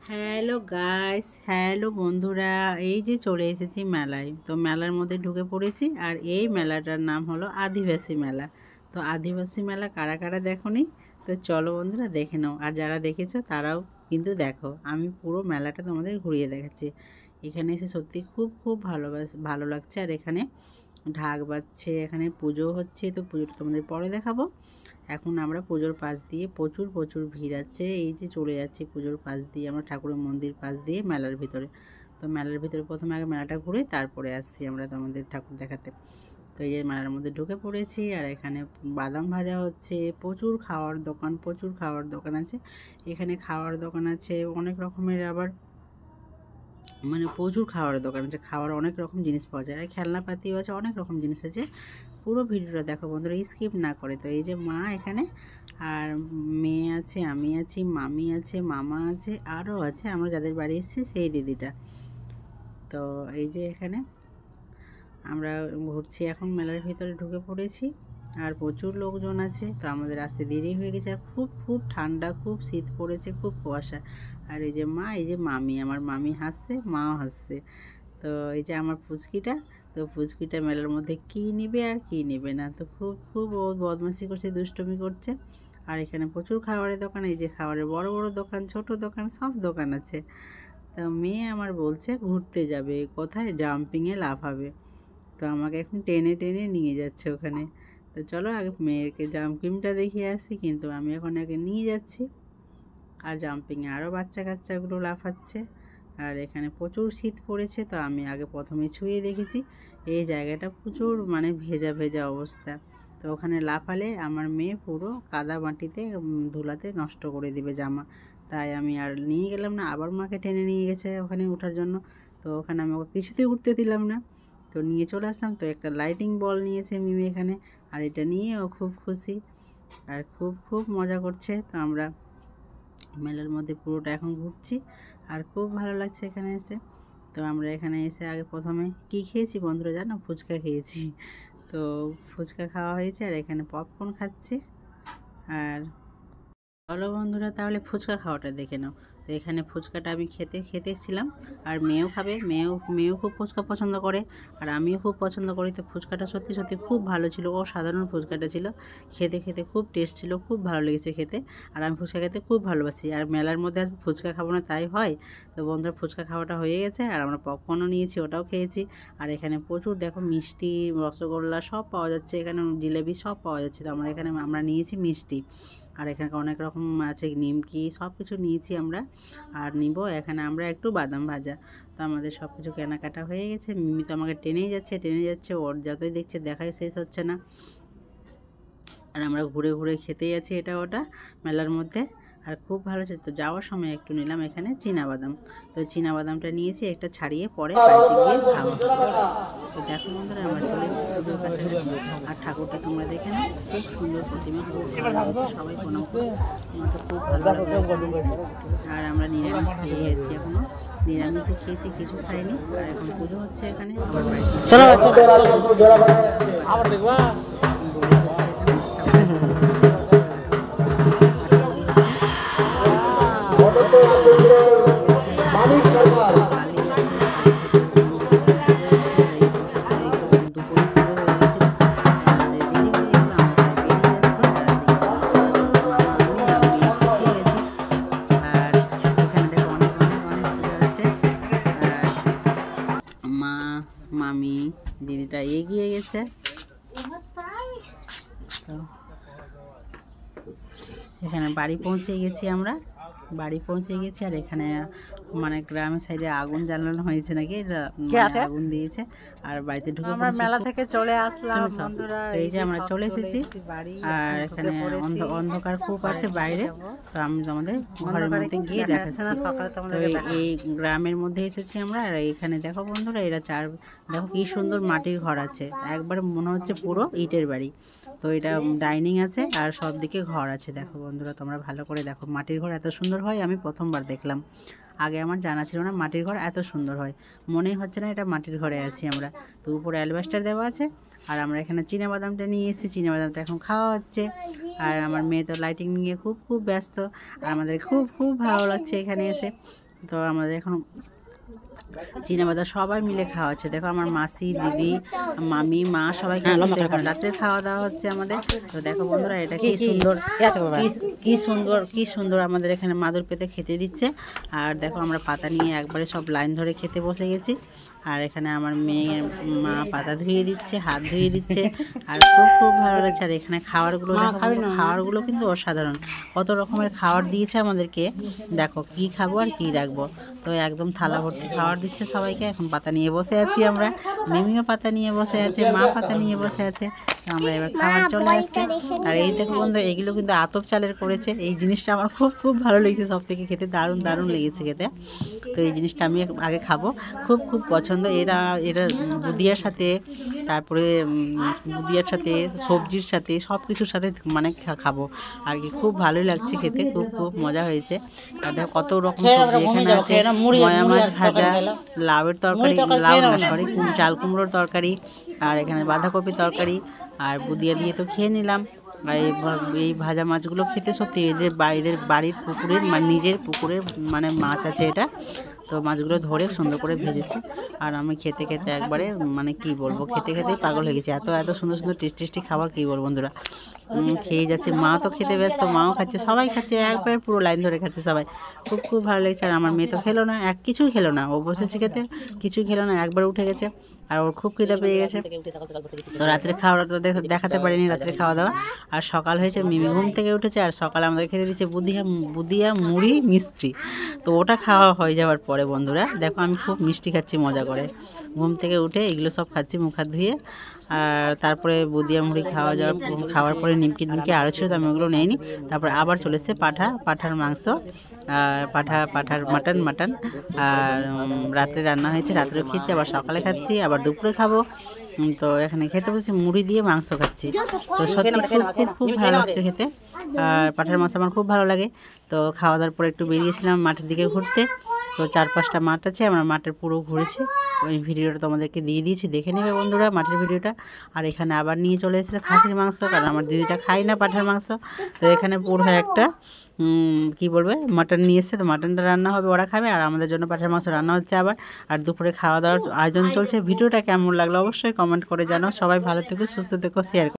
Hello guys, hello বন্ধুরা। এই যে চলে এসেছি মেলায়। তো মেলার মধ্যে ঢুকে পড়েছি। আর এই মেলাটার নাম হলো আদিবাসী মেলা। তো আদিবাসী মেলা কারা কারা দেখোনি? তো চলো বন্ধুরা দেখে নাও। আর যারা দেখেছো তারাও কিন্তু দেখো। আমি পুরো মেলাটা তোমাদের ঘুরিয়ে দেখাচ্ছি। এখানে এসে সত্যি খুব খুব ভালো লাগছে। আর এখানে ঢাক বাজছে, এখানে পুজো হচ্ছে। তো পুজোটা তোমাদের পরে দেখাবো। এখন আমরা পুজোর পাশ দিয়ে প্রচুর প্রচুর ভিড় আছে। এই যে চলে যাচ্ছি পুজোর পাশ দিয়ে, আমরা ঠাকুরের মন্দির পাশ দিয়ে মেলার ভিতরে। তো মেলার ভিতরে প্রথমে আগে মেলাটা ঘুরে তারপরে আসছি আমরা তোমাদের ঠাকুর দেখাতে। তো এই যে মেলার মধ্যে ঢুকে পড়েছি। আর এখানে বাদাম ভাজা হচ্ছে, প্রচুর খাওয়ার দোকান আছে। এখানে খাওয়ার দোকান আছে অনেক রকমের, আবার মানে প্রচুর খাবারের দোকান আছে। খাওয়ার অনেক রকম জিনিস পাওয়া যায়, আর খেলনাপাতিও আছে, অনেক রকম জিনিস আছে। পুরো ভিডিওটা দেখো বন্ধুরা, স্কিপ না করে। তো এই যে মা এখানে, আর মেয়ে আছে, আমি আছি, মামি আছে, মামা আছে, আরও আছে আমরা যাদের বাড়ি এসেছি সেই দিদিটা। তো এই যে এখানে আমরা ঘুরছি, এখন মেলার ভিতরে ঢুকে পড়েছি। আর প্রচুর লোকজন আছে। তো আমাদের আসতে দেরি হয়ে গেছে। আর খুব খুব ঠান্ডা, খুব শীত পড়েছে, খুব কুয়াশা। আর এই যে মা, এই যে মামি, আমার মামি হাসছে, মাও হাসছে। তো এই যে আমার পুচকিটা, তো পুচকিটা মেলার মধ্যে কী নিবে আর কী নেবে না। তো খুব খুব ও বদমাশি করছে, দুষ্টুমি করছে। আর এখানে প্রচুর খাবারের দোকান, এই যে খাবারের বড় বড় দোকান, ছোট দোকান, সব দোকান আছে। তো মেয়ে আমার বলছে ঘুরতে যাবে, কোথায় জাম্পিংয়ে লাফাবে। তো আমাকে এখন টেনে টেনে নিয়ে যাচ্ছে ওখানে। তো চলো আগে মেয়েকে জাম্পিংটা দেখিয়ে আসি, কিন্তু আমি এখন আগে নিয়ে যাচ্ছি। আর জাম্পিংয়ে আরও বাচ্চা কাচ্চাগুলো লাফাচ্ছে। আর এখানে প্রচুর শীত পড়েছে। তো আমি আগে প্রথমে ছুঁয়ে দেখেছি, এই জায়গাটা প্রচুর মানে ভেজা ভেজা অবস্থা। তো ওখানে লাফালে আমার মেয়ে পুরো কাদা মাটিতে ধুলাতে নষ্ট করে দিবে জামা। তাই আমি আর নিয়ে গেলাম না, আবার মাকে টেনে নিয়ে গেছে ওখানে ওঠার জন্য। তো ওখানে আমি ওকে কিছুতেই উঠতে দিলাম না। তো নিয়ে চলে আসলাম। তো একটা লাইটিং বল নিয়েছে মিমি এখানে, আর এটা নিয়ে ও খুব খুশি আর খুব খুব মজা করছে। তো আমরা মেলার মধ্যে পুরোটা এখন ঘুরছি, আর খুব ভালো লাগছে এখানে এসে। তো আমরা এখানে এসে আগে প্রথমে কি খেয়েছি বন্ধুরা জানো? ফুচকা খেয়েছি। তো ফুচকা খাওয়া হয়েছে, আর এখানে পপকর্ন খাচ্ছে। আর চলো বন্ধুরা তাহলে ফুচকা খাওয়াটা দেখে নাও। তো এখানে ফুচকাটা আমি খেতে খেতে এসেছিলাম। আর মেয়েও খাবে, মেয়েও খুব ফুচকা পছন্দ করে, আর আমিও খুব পছন্দ করি। তো ফুচকাটা সত্যি সত্যি খুব ভালো ছিল, অসাধারণ ফুচকাটা ছিল। খেতে খেতে খুব টেস্ট ছিল, খুব ভালো লেগেছে খেতে। আর আমি ফুচকা খেতে খুব ভালোবাসি। আর মেলার মধ্যে আসবো ফুচকা খাবো না তাই হয়? তো বন্ধুরা ফুচকা খাওয়াটা হয়ে গেছে, আর আমরা পপকর্নও নিয়েছি, ওটাও খেয়েছি। আর এখানে প্রচুর দেখো মিষ্টি, রসগোল্লা সব পাওয়া যাচ্ছে, এখানে জিলেবি সব পাওয়া যাচ্ছে। তো আমরা নিয়েছি মিষ্টি। আর এখানে অনেক রকম আছে, নিমকি, সব কিছু নিয়েছি আমরা। আর নিব এখানে আমরা একটু বাদাম ভাজা। তো আমাদের সব কিছু কেনাকাটা হয়ে গেছে। মিমি তো আমাকে টেনে যাচ্ছে, ওর যতই দেখছে দেখাই শেষ হচ্ছে না। আর আমরা ঘুরে ঘুরে খেতেই আছি এটা ওটা মেলার মধ্যে। আর খুব ভালো ছিল। তো যাওয়ার সময় একটু নিলাম এখানে বাদাম। তো বাদামটা নিয়েছি, একটা ছাড়িয়ে পরে বাড়িতে গিয়ে খাওয়া হবে। তো দেখো বন্ধুরা, আমরা চলে এসেছি পুজোর কাছাকাছি। আর ঠাকুরটা তোমরা দেখে নাও, খুব সুন্দর প্রতিমা, খুব ভালো লাগছে, সবাই প্রণাম করো। তো খুব ভালো লাগলো এখানে এসে। আর আমরা নিরামিষ খেয়ে গেছি, এখনও নিরামিষে খেয়েছি, কিছু খাইনি। আর এখন পুজো হচ্ছে এখানে আমার বাড়িতে। মা, মামি, দিদিটা এগিয়ে গেছে। তো এখানে বাড়ি পৌঁছে গেছি আমরা, আর এখানে মানে গ্রামের সাইডে আগুন জ্বালানো হয়েছে নাকি, আগুন দিয়েছে। আর বাড়িতে ঢুকে আমরা মেলা থেকে চলে আসলাম বন্ধুরা। এই যে আমরা চলে এসেছি। আর এখানে অন্ধকার খুব আছে বাইরে। তো আমি তোমাদের ঘরের মধ্যে গিয়ে দেখাচ্ছি। তো এই গ্রামের মধ্যে এসেছি আমরা। আর এখানে দেখো বন্ধুরা, দেখো কি সুন্দর মাটির ঘর আছে, একবার মনে হচ্ছে পুরো ইটের বাড়ি। তো এটা ডাইনিং আছে, আর সব দিকে ঘর আছে। দেখো বন্ধুরা, তোমরা ভালো করে দেখো, মাটির ঘর এত সুন্দর হয় আমি প্রথমবার দেখলাম। আগে আমার জানা ছিল না মাটির ঘর এত সুন্দর হয়। মনেই হচ্ছে না এটা মাটির ঘরে আছি আমরা। তো উপরে অ্যালবাস্টার দেওয়া আছে। আর আমরা এখানে বাদামটা নিয়ে এসেছি, বাদামটা এখন খাওয়া হচ্ছে। আর আমার মেয়ে তো লাইটিং নিয়ে খুব খুব ব্যস্ত। আর আমাদের খুব খুব ভালো লাগছে এখানে এসে। তো আমাদের এখন চিনাবাদা সবাই মিলে খাওয়া হচ্ছে। দেখো আমার মাসি, দিদি, মামি, মা সবাই এখন রাত্রের খাওয়া দাওয়া হচ্ছে আমাদের। তো দেখো বন্ধুরা, এটা কি সুন্দর, কি সুন্দর আমাদের এখানে মাদুর পেতে খেতে দিচ্ছে। আর দেখো আমরা পাতা নিয়ে একবারে সব লাইন ধরে খেতে বসে গেছি। আর এখানে আমার মেয়ের মা পাতা ধুয়ে দিচ্ছে, হাত ধুয়ে দিচ্ছে। আর খুব খুব ভালো লাগছে। আর এখানে খাবারগুলো কিন্তু অসাধারণ, কত রকমের খাবার দিয়েছে আমাদেরকে। দেখো কি খাবো আর কি রাখবো, তো একদম থালা ভর্তি খাবার দিচ্ছে সবাইকে। এখন পাতা নিয়ে বসে আছি আমরা, মিমিও পাতা নিয়ে বসে আছে, মা পাতা নিয়ে বসে আছে। আমরা এবার খাবার চলে আসছে। আর এই দেখো বন্ধু, এগুলো কিন্তু আতপ চালের করেছে। এই জিনিসটা আমার খুব খুব ভালো লেগেছে, সব থেকে খেতে দারুণ দারুণ লেগেছে খেতে। তো এই জিনিসটা আমি আগে খাবো, খুব খুব পছন্দ। এটা বুদিয়ার সাথে, তারপরে বুদিয়ার সাথে, সবজির সাথে, সব কিছুর সাথে মানে খাবো আর কি। খুব ভালোই লাগছে খেতে, খুব খুব মজা হয়েছে। আর দেখো কত রকম সবজি এখানে আছে, ময়া মাছ ভাজা, লাউয়ের তরকারি, লাউ না সরি চাল কুমড়োর তরকারি, আর এখানে বাঁধাকপির তরকারি। আর বুদিয়া দিয়ে তো খেয়ে নিলাম। আর এই ভাজা মাছগুলো খেতে সত্যি, এই যে বাড়ির পুকুরের মানে নিজের পুকুরের মানে মাছ আছে এটা, তো মাছগুলো ধরে সুন্দর করে ভেজেছে। আর আমি খেতে খেতে একবারে মানে কি বলবো, খেতে খেতেই পাগল হয়ে গেছে। এত এত সুন্দর সুন্দর টেস্টি খাবার কী বলবো বন্ধুরা, খেয়ে যাচ্ছে। মা তো খেতে ব্যস্ত, মাও খাচ্ছে, সবাই খাচ্ছে, একবারে পুরো লাইন ধরে খাচ্ছে সবাই। খুব খুব ভালো লেগেছে। আর আমার মেয়ে তো খেলো না, কিছুই খেলো না, ও বসেছে খেতে, কিছুই খেলো না, একবার উঠে গেছে। আর ওর খুব খিদে পেয়ে গেছে। তো রাত্রে খাওয়াটা তো দেখাতে পারিনি, রাত্রে খাওয়া দাওয়া। আর সকাল হয়েছে, মিমি ঘুম থেকে উঠেছে, আর সকালে আমাদের খেতে দিচ্ছে বুদিয়া মুড়ি মিষ্টি। তো ওটা খাওয়া হয়ে যাওয়ার পরে বন্ধুরা দেখো আমি খুব মিষ্টি খাচ্ছি মজা করে, ঘুম থেকে উঠে এগুলো সব খাচ্ছি মুখ হাত ধুয়ে। আর তারপরে বুদিয়া মুড়ি খাওয়ার পরে নিমকি আরও ছিল, তো আমি ওগুলো নেইনি। তারপরে আবার চলেছে পাঠার মাংস, আর পাঠার মাটন। আর রাত্রে রান্না হয়েছে, রাত্রেও খেয়েছি, আবার সকালে খাচ্ছি, আবার দুপুরে খাবো। তো এখানে খেতে বসে মুড়ি দিয়ে মাংস খাচ্ছি। তো সত্যি খুব খুব খুব ভালো লাগছে খেতে। আর পাঠার মাছ আমার খুব ভালো লাগে। তো খাওয়া দাওয়ার পরে একটু বেরিয়েছিলাম মাঠের দিকে ঘুরতে। তো 4-5টা মাঠ আছে, আমরা মাঠের পুরো ঘুরেছি। ওই ভিডিওটা তোমাদেরকে দিয়ে দিয়েছি, দেখে নেবে বন্ধুরা মাঠের ভিডিওটা। আর এখানে আবার নিয়ে চলে এসেছে খাসির মাংস, কারণ আমার দিদিটা খায় না পাঠার মাংস। তো এখানে পুরো একটা কি বলবে মাটন নিয়ে এসছে, তো মাটনটা রান্না হবে, ওরা খাবে। আর আমাদের জন্য পাঠার মাংস রান্না হচ্ছে আবার। আর দুপুরে খাওয়া দাওয়ার আয়োজন চলছে। ভিডিওটা কেমন লাগলো অবশ্যই কমেন্ট করে জানাও। সবাই ভালো থেকো, সুস্থ থেকো, শেয়ার